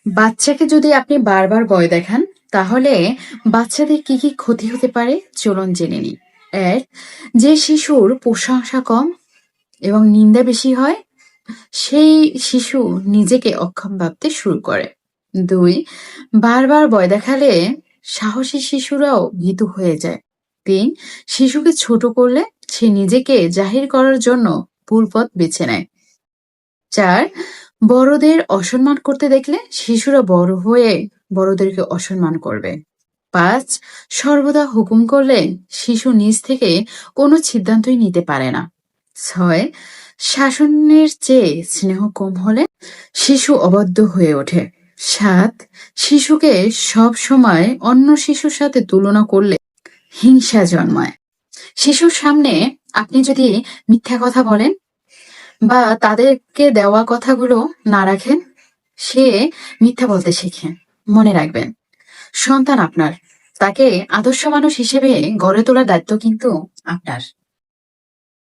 বাচ্চাকে যদি আপনি বারবার ভয় দেখান, তাহলে বাচ্চাদের কি কি ক্ষতি হতে পারে চলুন জেনে নিই। এক, যে শিশুর প্রশংসা কম এবং নিন্দা বেশি হয়, সেই শিশু নিজেকে অক্ষম ভাবতে শুরু করে। দুই, বারবার ভয় দেখালে সাহসী শিশুরাও ভীতু হয়ে যায়। তিন, শিশুকে ছোট করলে সে নিজেকে জাহির করার জন্য ভুল পথ বেছে নেয়। চার, বড়দের অসম্মান করতে দেখলে শিশুরা বড় হয়ে বড়দেরকে অসম্মান করবে। পাঁচ, সর্বদা হুকুম করলে শিশু নিজ থেকে কোনো সিদ্ধান্তই নিতে পারে না। ছয়, শাসনের চেয়ে স্নেহ কম হলে শিশু অবাধ্য হয়ে ওঠে। সাত, শিশুকে সব সময় অন্য শিশুর সাথে তুলনা করলে হিংসা জন্মায়। শিশুর সামনে আপনি যদি মিথ্যা কথা বলেন বা তাদেরকে দেওয়া কথাগুলো না রাখেন, সে মিথ্যা বলতে শেখে। মনে রাখবেন, সন্তান আপনার, তাকে আদর্শ মানুষ হিসেবে গড়ে তোলার দায়িত্ব কিন্তু আপনার।